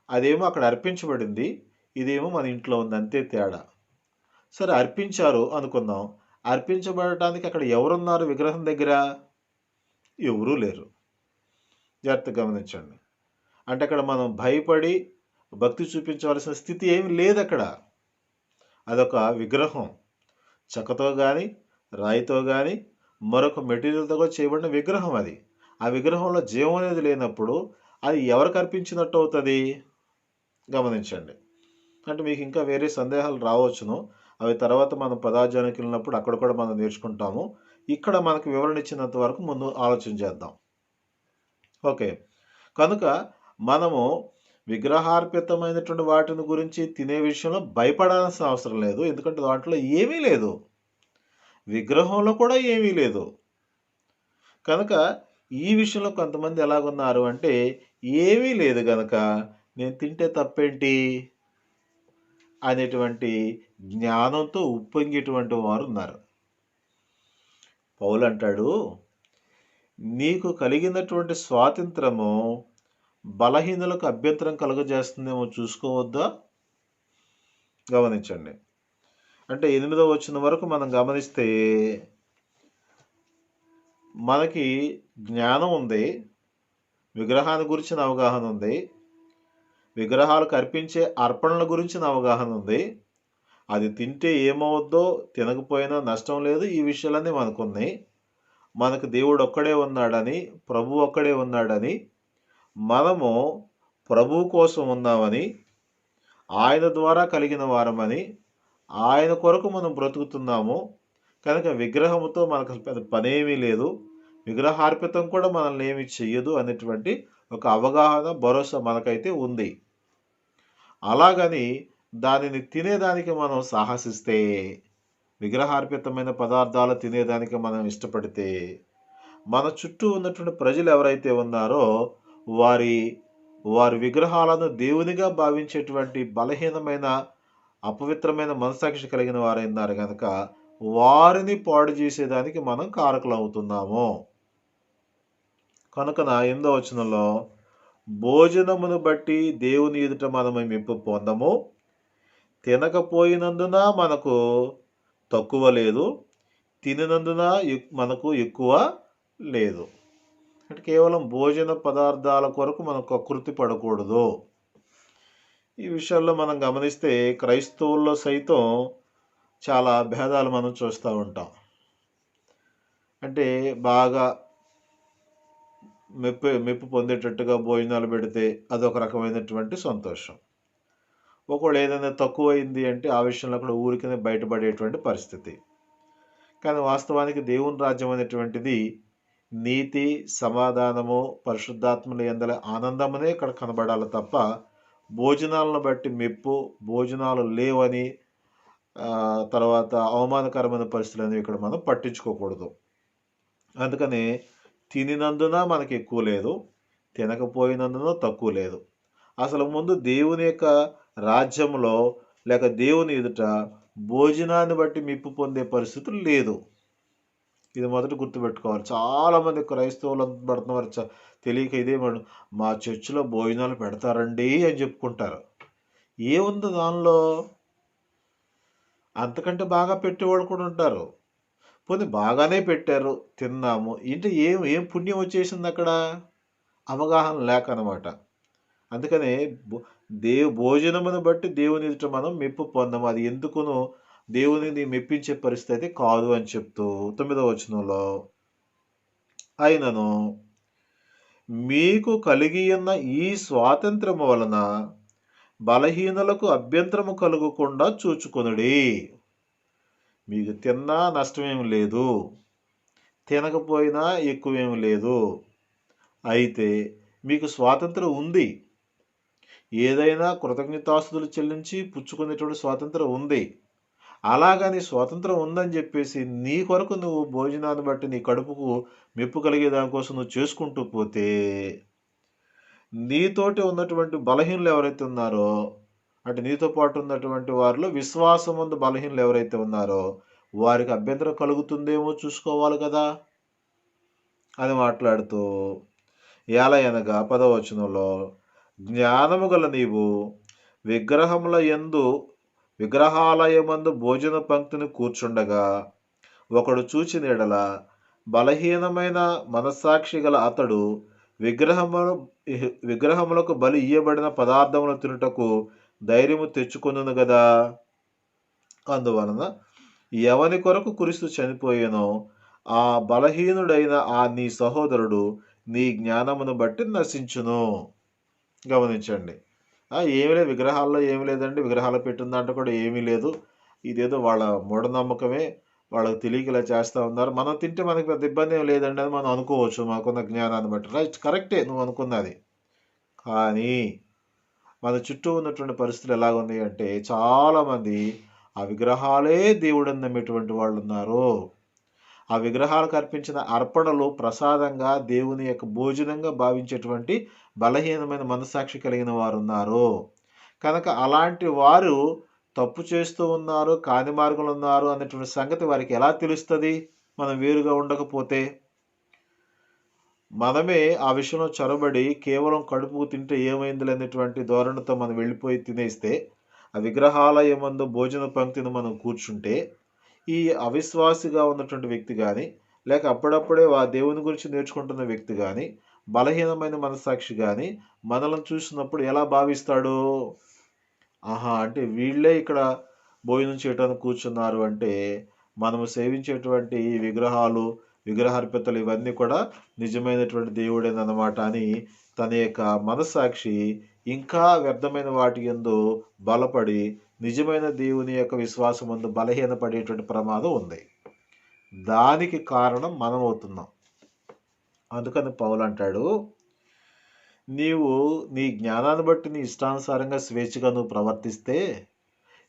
అదేమో అక్కడ అర్పించబడింది, ఇదేమో మన ఇంట్లో ఉంది, అంతే తేడా. సరే అర్పించారు అనుకుందాం, అర్పించబడటానికి అక్కడ ఎవరున్నారు విగ్రహం దగ్గర? ఎవరూ లేరు. జాగ్రత్తగా గమనించండి. అంటే అక్కడ మనం భయపడి భక్తి చూపించవలసిన స్థితి ఏమి లేదు. అక్కడ అదొక విగ్రహం, చెక్కతో కానీ రాయితో కానీ మరొక మెటీరియల్తో కూడా చేయబడిన విగ్రహం అది. ఆ విగ్రహంలో జీవం అనేది లేనప్పుడు అది ఎవరికి అర్పించినట్టు అవుతుంది? గమనించండి. అంటే మీకు ఇంకా వేరే సందేహాలు రావచ్చును. అవి తర్వాత మనం పదార్థానికి వెళ్ళినప్పుడు అక్కడ కూడా మనం నేర్చుకుంటాము. ఇక్కడ మనకు వివరణ ఇచ్చినంత వరకు ముందు ఆలోచన చేద్దాం. ఓకే. కనుక మనము విగ్రహార్పితమైనటువంటి వాటిని గురించి తినే విషయంలో భయపడాల్సిన అవసరం లేదు. ఎందుకంటే దాంట్లో ఏమీ లేదు. విగ్రహంలో కూడా ఏమీ లేదు. కనుక ఈ విషయంలో కొంతమంది ఎలాగున్నారు అంటే ఏమీ లేదు గనక నేను తింటే తప్పేంటి అనేటువంటి జ్ఞానంతో ఉప్పొంగేటువంటి వారు ఉన్నారు. పౌలు అంటాడు, నీకు కలిగినటువంటి స్వాతంత్రము బలహీనులకు అభ్యంతరం కలుగజేస్తుందేమో చూసుకోవద్దా? గమనించండి. అంటే 8వ వచనం వరకు మనం గమనిస్తే మనకి జ్ఞానం ఉంది, విగ్రహాన్ని గురించిన అవగాహన ఉంది, విగ్రహాలకు అర్పించే అర్పణల గురించిన అవగాహన ఉంది. అది తింటే ఏమవుద్దో, తినకపోయినా నష్టం లేదు, ఈ విషయాలన్నీ మనకున్నాయి. మనకు దేవుడు ఒక్కడే ఉన్నాడని, ప్రభు ఒక్కడే ఉన్నాడని, మనము ప్రభు కోసం ఉన్నామని, ఆయన ద్వారా కలిగిన వారమని, ఆయన కొరకు మనం బ్రతుకుతున్నాము. కనుక విగ్రహంతో మనకు పెద్ద పనేమీ లేదు, విగ్రహార్పితం కూడా మనల్ని ఏమి చెయ్యదు అనేటువంటి ఒక అవగాహన, భరోసా మనకైతే ఉంది. అలాగని దానిని తినేదానికి మనం సాహసిస్తే, విగ్రహార్పితమైన పదార్థాలు తినేదానికి మనం ఇష్టపడితే, మన చుట్టూ ఉన్నటువంటి ప్రజలు ఎవరైతే ఉన్నారో వారి విగ్రహాలను దేవునిగా భావించేటువంటి బలహీనమైన అపవిత్రమైన మనసాక్షి కలిగిన వారైనారు కనుక వారిని పాడు చేసేదానికి మనం కారకులు అవుతున్నాము. కనుక 8వ వచనంలో భోజనమును బట్టి దేవుని ఎదుట మనము మెప్పు పొందము, తినకపోయినందున మనకు తక్కువ లేదు, తినినందున మనకు ఎక్కువ లేదు. అంటే కేవలం భోజన పదార్థాల కొరకు మనం కకృతి పడకూడదు. ఈ విషయాల్లో మనం గమనిస్తే క్రైస్తవుల్లో సైతం చాలా భేదాలు మనం చూస్తూ ఉంటాం. అంటే బాగా మెప్పు పొందేటట్టుగా భోజనాలు పెడితే అదొక రకమైనటువంటి సంతోషం. ఒకవేళ ఏదైనా తక్కువైంది అంటే ఆ విషయంలో కూడా ఊరికనే బయటపడేటువంటి పరిస్థితి. కానీ వాస్తవానికి దేవుని రాజ్యం అనేటువంటిది నీతి, సమాధానము, పరిశుద్ధాత్మల యందలి ఆనందమనే ఇక్కడ కనబడాలి తప్ప భోజనాలను బట్టి మెప్పు, భోజనాలు లేవని తర్వాత అవమానకరమైన పరిస్థితులు అనేవి ఇక్కడ మనం పట్టించుకోకూడదు. అందుకని తినినందున మనకి ఎక్కువ లేదు, తినకపోయినందున తక్కువ లేదు. అసలు ముందు దేవుని యొక్క రాజ్యంలో లేక దేవుని ఎదుట భోజనాన్ని బట్టి మెప్పు పొందే పరిస్థితులు లేదు. ఇది మొదట గుర్తుపెట్టుకోవాలి. చాలామంది క్రైస్తవులు పడుతున్నారు తెలియక ఇదేమడు మా చర్చిలో భోజనాలు పెడతారండి అని చెప్పుకుంటారు. ఏముంది దానిలో? అంతకంటే బాగా పెట్టేవాళ్ళు కూడా ఉంటారు. పోనీ బాగానే పెట్టారు, తిన్నాము, ఏంటి ఏం పుణ్యం వచ్చేసింది అక్కడ? అవగాహన లేక అనమాట. అందుకనే భోజనమును బట్టి దేవుని ఎదుట మనం మెప్పు పొందము, అది ఎందుకునో దేవునిని మెప్పించే పరిస్థితి కాదు అని చెప్తూ 9వ వచనంలో అయినను మీకు కలిగి ఉన్న ఈ స్వాతంత్రము వలన బలహీనులకు అభ్యంతరము కలుగకుండా చూచుకొనుడి. మీకు తిన్నా నష్టమేమి లేదు, తినకపోయినా ఎక్కువేమి లేదు. అయితే మీకు స్వాతంత్రం ఉంది, ఏదైనా కృతజ్ఞతాస్తుతులు చెల్లించి పుచ్చుకునేటువంటి స్వాతంత్రం ఉంది. అలాగని స్వాతంత్రం ఉందని చెప్పేసి నీ కొరకు నువ్వు భోజనాన్ని బట్టి నీ కడుపుకు మెప్పు కలిగే దానికోసం నువ్వు చేసుకుంటూ పోతే నీతోటి ఉన్నటువంటి బలహీనులు ఎవరైతే ఉన్నారో, అంటే నీతో పాటు ఉన్నటువంటి వారిలో విశ్వాసం ముందు బలహీనులు ఎవరైతే ఉన్నారో వారికి అభ్యంతరం కలుగుతుందేమో చూసుకోవాలి కదా అని మాట్లాడుతూ ఎలా అనగా 10వ వచనంలో జ్ఞానము గల నీవు విగ్రహాలయమందు భోజన పంక్తిని కూర్చుండగా ఒకడు చూచిన ఎడల బలహీనమైన మనస్సాక్షి గల అతడు విగ్రహములకు బలి ఇయ్యబడిన పదార్థములు తినుటకు ధైర్యము తెచ్చుకొనును గదా. అందువలన ఎవని కొరకు క్రీస్తు చనిపోయేనో ఆ బలహీనుడైన ఆ నీ సహోదరుడు నీ జ్ఞానమును బట్టి నశించును. గమనించండి. ఏమీ లేదు, విగ్రహాల్లో ఏమీ లేదండి, విగ్రహాలు పెట్టిన దాంట్లో కూడా ఏమీ లేదు, ఇదేదో వాళ్ళ మూఢనమ్మకమే, వాళ్ళకి తెలియక ఇలా చేస్తూ ఉన్నారు, మనం తింటే మనకి పెద్ద ఇబ్బంది ఏం లేదండి అని మనం అనుకోవచ్చు మాకున్న జ్ఞానాన్ని బట్టి. రైట్, కరెక్టే నువ్వు అనుకున్నది. కానీ మన చుట్టూ ఉన్నటువంటి పరిస్థితులు ఎలాగున్నాయి అంటే చాలామంది ఆ విగ్రహాలే దేవుడని నమ్మేటువంటి వాళ్ళు ఉన్నారు. ఆ విగ్రహాలకు అర్పించిన అర్పణలు ప్రసాదంగా దేవుని యొక్క భోజనంగా భావించేటువంటి బలహీనమైన మనస్సాక్షి కలిగిన వారు ఉన్నారు. కనుక అలాంటి వారు తప్పు చేస్తూ ఉన్నారు, కాని మార్గంలో ఉన్నారు అనేటువంటి సంగతి వారికి ఎలా తెలుస్తుంది మనం వేరుగా ఉండకపోతే? మనమే ఆ విషయంలో చొరబడి కేవలం కడుపుకు తింటే ఏమైంది అనేటువంటి ధోరణితో మనం వెళ్ళిపోయి తినేస్తే, ఆ విగ్రహాలయమందు భోజన పంక్తిని మనం కూర్చుంటే, ఈ అవిశ్వాసిగా ఉన్నటువంటి వ్యక్తి కానీ, లేక అప్పుడప్పుడే దేవుని గురించి నేర్చుకుంటున్న వ్యక్తి కానీ, బలహీనమైన మనస్సాక్షి కానీ మనల్ని చూసినప్పుడు ఎలా భావిస్తాడు? ఆహా, అంటే వీళ్ళే ఇక్కడ భోజనం చేయడానికి కూర్చున్నారు అంటే మనము సేవించేటువంటి ఈ విగ్రహాలు, విగ్రహార్పితలు ఇవన్నీ కూడా నిజమైనటువంటి దేవుడేనమాట అని తన యొక్క మనస్సాక్షి ఇంకా వ్యర్థమైన వాటి యందు బలపడి నిజమైన దేవుని యొక్క విశ్వాసమందు బలహీనపడేటువంటి ప్రమాదం ఉంది. దానికి కారణం మనం అవుతున్నాం. అందుకని పౌలు అంటాడు, నీవు నీ జ్ఞానాన్ని బట్టి నీ ఇష్టానుసారంగా స్వేచ్ఛగా నువ్వు ప్రవర్తిస్తే,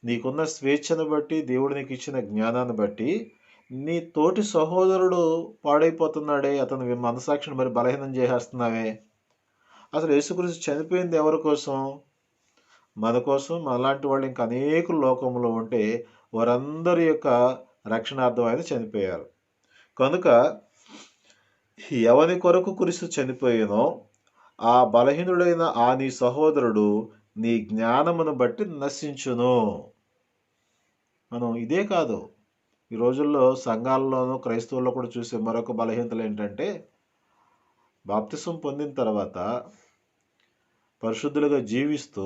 నీకున్న స్వేచ్ఛను బట్టి దేవుడు నీకు ఇచ్చిన జ్ఞానాన్ని బట్టి నీ తోటి సహోదరుడు పాడైపోతున్నాడే, అతని మనసాక్షిని మరి బలహీనం చేసేస్తున్నావే. అసలు యేసుక్రీస్తు చనిపోయింది ఎవరి కోసం? మన కోసం. మనలాంటి వాళ్ళు ఇంకా అనేకులు లోకంలో ఉంటే వారందరి యొక్క రక్షణార్థం ఆయన చనిపోయారు. కనుక ఎవని కొరకు క్రీస్తు చనిపోయినో ఆ బలహీనుడైన ఆ నీ సహోదరుడు నీ జ్ఞానమును బట్టి నశించును. మనం ఇదే కాదు, ఈ రోజుల్లో సంఘాల్లోనూ క్రైస్తవుల్లో కూడా చూసే మరొక బలహీనతలు ఏంటంటే, బాప్తిసం పొందిన తర్వాత పరిశుద్ధులుగా జీవిస్తూ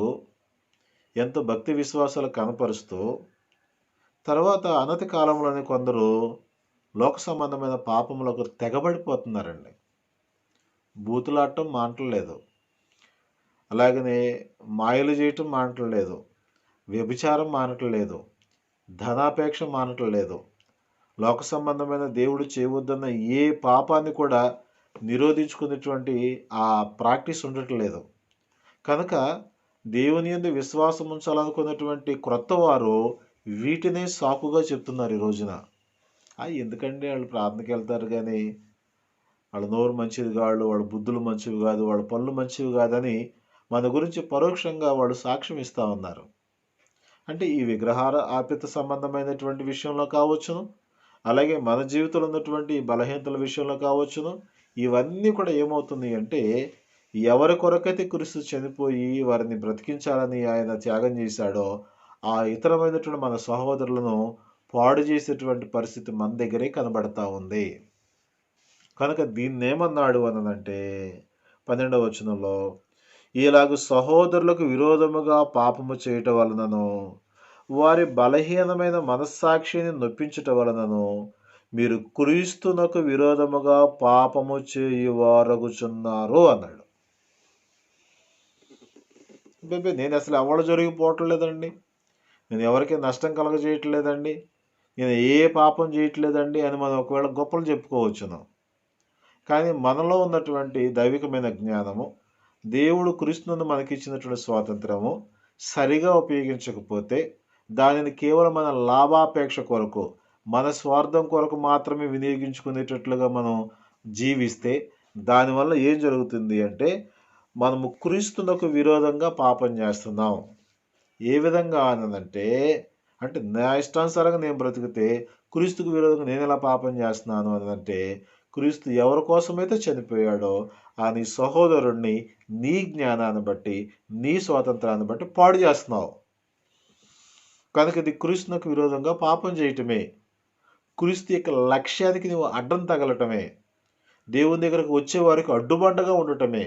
ఎంతో భక్తి విశ్వాసాలు కనపరుస్తూ తర్వాత అనతి కాలంలోనే కొందరు లోక సంబంధమైన పాపములకు తెగబడిపోతున్నారండి. బూతులాడటం మానట్లేదు, అలాగనే మాయలు చేయటం మానట్లేదు, వ్యభిచారం మానట్లేదు, ధనాపేక్ష మానట్లేదు, లోక సంబంధమైన దేవుడు చేయవద్దన్న ఏ పాపాన్ని కూడా నిరోధించుకునేటువంటి ఆ ప్రాక్టీస్ ఉండట్లేదు. కనుక దేవుని యందు విశ్వాసం ఉంచాలనుకున్నటువంటి క్రొత్త వారు వీటినే సాకుగా చెప్తున్నారు ఈ రోజున. ఎందుకంటే వాళ్ళు ప్రార్థనకి వెళ్తారు కానీ వాళ్ళ నోరు మంచిది కాదు, వాళ్ళ బుద్ధులు మంచివి కాదు, వాళ్ళ పనులు మంచివి కాదని మన గురించి పరోక్షంగా వాళ్ళు సాక్ష్యం ఇస్తూ ఉన్నారు. అంటే ఈ విగ్రహాల ఆర్పిత సంబంధమైనటువంటి విషయంలో కావచ్చును, అలాగే మన జీవితంలో ఉన్నటువంటి బలహీనతల విషయంలో కావచ్చును, ఇవన్నీ కూడా ఏమవుతుంది అంటే ఎవరి కొరకైతే క్రీస్తు చనిపోయి వారిని బ్రతికించాలని ఆయన త్యాగం చేశాడో ఆ ఇతరమైనటువంటి మన సహోదరులను పాడు చేసేటువంటి పరిస్థితి మన దగ్గరే కనబడతా ఉంది. కనుక దీన్ని ఏమన్నాడు అనంటే 12వ వచనంలో, ఇలాగ సహోదరులకు విరోధముగా పాపము చేయటం వలనను వారి బలహీనమైన మనస్సాక్షిని నొప్పించటం వలనను మీరు క్రీస్తునకు విరోధముగా పాపము చేయువారగుచున్నారు అన్నాడు. నేను అసలు ఎవరు జరిగిపోవటం లేదండి, నేను ఎవరికి నష్టం కలగజేయట్లేదండి, నేను ఏ పాపం చేయట్లేదండి అని మనం ఒకవేళ గొప్పలు చెప్పుకోవచ్చును. కానీ మనలో ఉన్నటువంటి దైవికమైన జ్ఞానము, దేవుడు క్రీస్తునందు మనకిచ్చినటువంటి స్వాతంత్రము సరిగా ఉపయోగించకపోతే దానిని కేవలం మన లాభాపేక్ష కొరకు, మన స్వార్థం కొరకు మాత్రమే వినియోగించుకునేటట్లుగా మనం జీవిస్తే దానివల్ల ఏం జరుగుతుంది అంటే మనము క్రీస్తునకు విరోధంగా పాపం చేస్తున్నాం. ఏ విధంగా అనంటే, అంటే నా ఇష్టానుసారంగా నేను బ్రతికితే క్రీస్తుకు విరోధంగా నేను ఎలా పాపం చేస్తున్నాను అనంటే, క్రీస్తు ఎవరి కోసమైతే చనిపోయాడో ఆ నీ సహోదరుణ్ణి నీ జ్ఞానాన్ని బట్టి, నీ స్వాతంత్రాన్ని బట్టి పాడు చేస్తున్నావు. కనుక ఇది క్రీస్తునకు విరోధంగా పాపం చేయటమే, క్రీస్తు యొక్క లక్ష్యానికి నువ్వు అడ్డం తగలటమే, దేవుని దగ్గరకు వచ్చే వారికి అడ్డుబండగా ఉండటమే.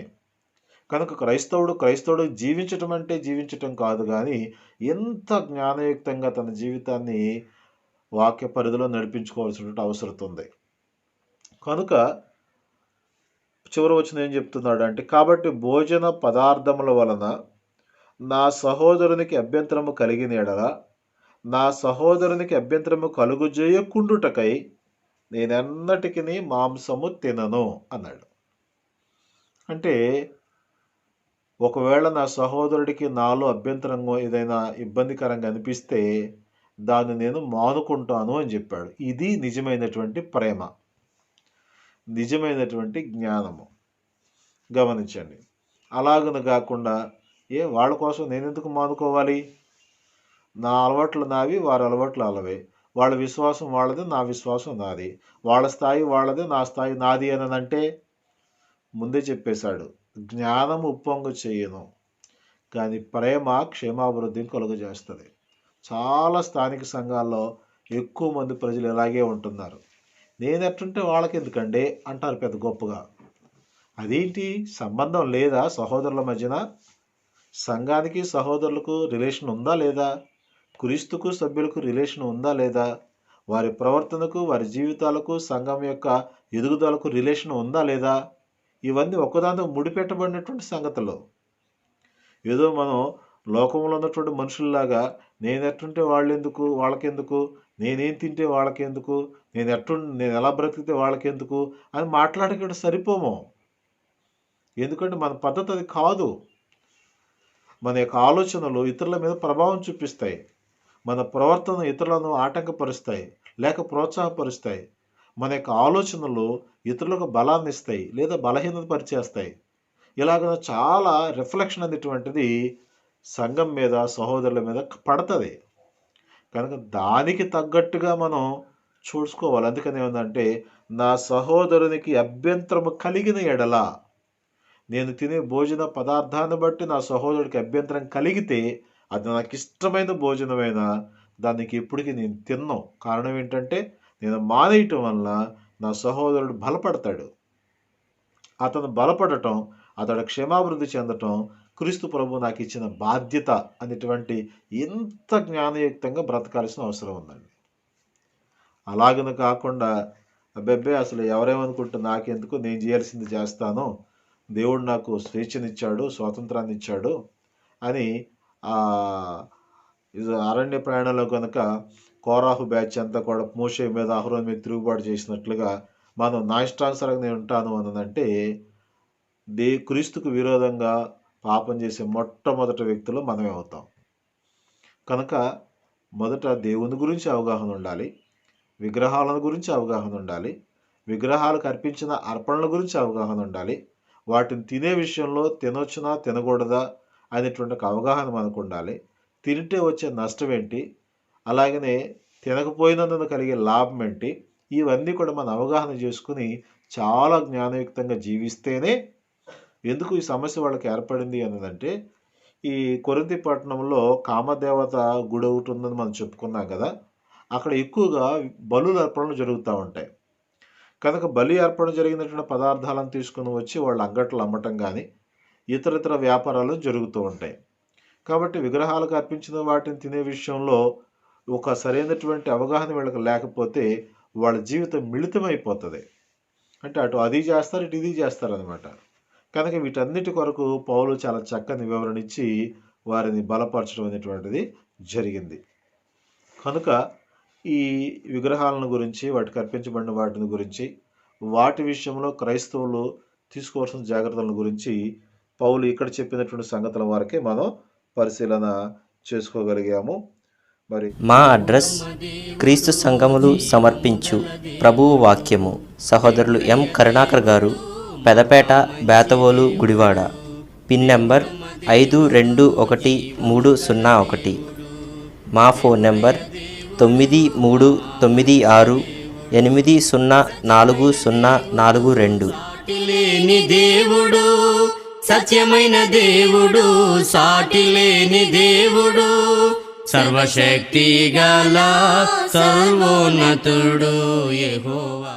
కనుక క్రైస్తవుడు జీవించటం అంటే జీవించటం కాదు, కానీ ఎంత జ్ఞానయుక్తంగా తన జీవితాన్ని వాక్య పరిధిలో నడిపించుకోవాల్సినటువంటి అవసరం ఉంది. కనుక చివరి వచనం ఏం చెప్తున్నాడు అంటే, కాబట్టి భోజన పదార్థముల వలన నా సహోదరునికి అభ్యంతరము కలిగిన ఎడల నా సహోదరునికి అభ్యంతరము కలుగుజేయకుండుటకై నేనెన్నటికి మాంసము తినను అన్నాడు. అంటే ఒకవేళ నా సహోదరుడికి నాలో అభ్యంతరంగా ఏదైనా ఇబ్బందికరంగా అనిపిస్తే దాన్ని నేను మానుకుంటాను అని చెప్పాడు. ఇది నిజమైనటువంటి ప్రేమ, నిజమైనటువంటి జ్ఞానము. గమనించండి. అలాగను కాకుండా వాళ్ళ కోసం నేను ఎందుకు మానుకోవాలి? నా అలవాట్లు నావి, వారి అలవాట్లు అలవే. వాళ్ళ విశ్వాసం వాళ్ళది, నా విశ్వాసం నాది. వాళ్ళ స్థాయి వాళ్ళది, నా స్థాయి నాది అని అంటే ముందే చెప్పేశాడు, జ్ఞానం ఉప్పొంగు చేయను కానీ ప్రేమ క్షేమాభివృద్ధిని కలుగజేస్తుంది. చాలా స్థానిక సంఘాల్లో ఎక్కువ మంది ప్రజలు ఇలాగే ఉంటున్నారు. నేను ఎట్టుంటే వాళ్ళకి ఎందుకండి అంటారు పెద్ద గొప్పగా. అదేంటి, సంబంధం లేదా సహోదరుల మధ్యన? సంఘానికి సహోదరులకు రిలేషన్ ఉందా లేదా? క్రీస్తుకు సభ్యులకు రిలేషన్ ఉందా లేదా? వారి ప్రవర్తనకు, వారి జీవితాలకు, సంఘం యొక్క ఎదుగుదలకు రిలేషన్ ఉందా లేదా? ఇవన్నీ ఒకదాంతో ముడిపెట్టబడినటువంటి సంగతులు. ఏదో మనం లోకంలో ఉన్నటువంటి మనుషుల్లాగా నేను ఎట్టుంటే వాళ్ళెందుకు, వాళ్ళకెందుకు, నేనేం తింటే వాళ్ళకెందుకు, నేను ఎలా బ్రతికితే వాళ్ళకెందుకు అని మాట్లాడకుండా సరిపోము. ఎందుకంటే మన పద్ధతి అది కాదు. మన యొక్క ఆలోచనలు ఇతరుల మీద ప్రభావం చూపిస్తాయి. మన ప్రవర్తన ఇతరులను ఆటంకపరుస్తాయి లేక ప్రోత్సాహపరుస్తాయి. మన యొక్క ఆలోచనలు ఇతరులకు బలాన్ని ఇస్తాయి లేదా బలహీనత పరిచేస్తాయి. ఇలాగ చాలా రిఫ్లెక్షన్ అనేటువంటిది సంఘం మీద, సహోదరుల మీద పడుతుంది. కనుక దానికి తగ్గట్టుగా మనం చూసుకోవాలి. అందుకని ఏమందంటే, నా సహోదరునికి అభ్యంతరము కలిగిన ఎడల, నేను తినే భోజన పదార్థాన్ని బట్టి నా సహోదరుడికి అభ్యంతరం కలిగితే అది నాకు ఇష్టమైన భోజనమైన దానికి ఇప్పటికీ నేను తిన్నాను. కారణం ఏంటంటే నేను మానేయటం వలన నా సహోదరుడు బలపడతాడు. అతను బలపడటం, అతడు క్షేమాభివృద్ధి చెందటం క్రీస్తు ప్రభు నాకు ఇచ్చిన బాధ్యత అనేటువంటి ఎంత జ్ఞానయుక్తంగా బ్రతకాల్సిన అవసరం ఉందండి. అలాగను కాకుండా అబ్బెబ్బే అసలు ఎవరేమనుకుంటే నాకెందుకు, నేను చేయాల్సింది చేస్తాను, దేవుడు నాకు స్వేచ్ఛనిచ్చాడు, స్వాతంత్రాన్ని ఇచ్చాడు అని అరణ్య ప్రయాణంలో కనుక కోరాహు బ్యాచ్ అంతా కూడా మోషే మీద, అహరోను మీద తిరుగుబాటు చేసినట్లుగా మనం నా ఇష్టానుసారంగా నేను ఉంటాను అన్నదంటే క్రీస్తుకు విరోధంగా పాపం చేసే మొట్టమొదటి వ్యక్తులు మనమే అవుతాం. కనుక మొదట దేవుని గురించి అవగాహన ఉండాలి, విగ్రహాలను గురించి అవగాహన ఉండాలి, విగ్రహాలకు అర్పించిన అర్పణల గురించి అవగాహన ఉండాలి, వాటిని తినే విషయంలో తినొచ్చునా తినకూడదా అనేటువంటి ఒక అవగాహన మనకు ఉండాలి. తింటే వచ్చే నష్టం ఏంటి, అలాగనే తినకపోయినందున కలిగే లాభం ఏంటి, ఇవన్నీ కూడా మనం అవగాహన చేసుకుని చాలా జ్ఞానయుక్తంగా జీవిస్తేనే. ఎందుకు ఈ సమస్య వాళ్ళకి ఏర్పడింది అన్నదంటే, ఈ కొరింథీ పట్టణంలో కామదేవత గుడి ఒకటి ఉందని మనం చెప్పుకున్నాం కదా, అక్కడ ఎక్కువగా బలుల అర్పణలు జరుగుతూ ఉంటాయి. కనుక బలి అర్పణ జరిగినటువంటి పదార్థాలను తీసుకుని వచ్చి వాళ్ళ అంగట్లు అమ్మటం కానీ ఇతర వ్యాపారాలు జరుగుతూ ఉంటాయి. కాబట్టి విగ్రహాలకు అర్పించిన వాటిని తినే విషయంలో ఒక సరైనటువంటి అవగాహన వీళ్ళకి లేకపోతే వాళ్ళ జీవితం మిళితమైపోతుంది. అంటే అటు అది చేస్తారు, ఇటు ఇది చేస్తారనమాట. కనుక వీటన్నిటి కొరకు పౌలు చాలా చక్కని వివరణ ఇచ్చి వారిని బలపరచడం అనేటువంటిది జరిగింది. కనుక ఈ విగ్రహాలను గురించి, వాటికి అర్పించబడిన వాటిని గురించి, వాటి విషయంలో క్రైస్తవులు తీసుకోవాల్సిన జాగ్రత్తల గురించి పౌలు ఇక్కడ చెప్పినటువంటి సంగతుల వరకే మనం పరిశీలన చేసుకోగలిగాము. మరి మా అడ్రస్ క్రీస్తు సంఘములు సమర్పించు ప్రభువు వాక్యము, సహోదరులు M Karunakar garu, Pedapeta, Bethavolu, Gudivada. Pin number 521301. మా ఫోన్ నెంబర్ 9396804042. లేని దేవుడు, సత్యమైన దేవుడు, సాటి లేని దేవుడు, సర్వశక్తి గల సర్వోన్నతుడు యెహోవా.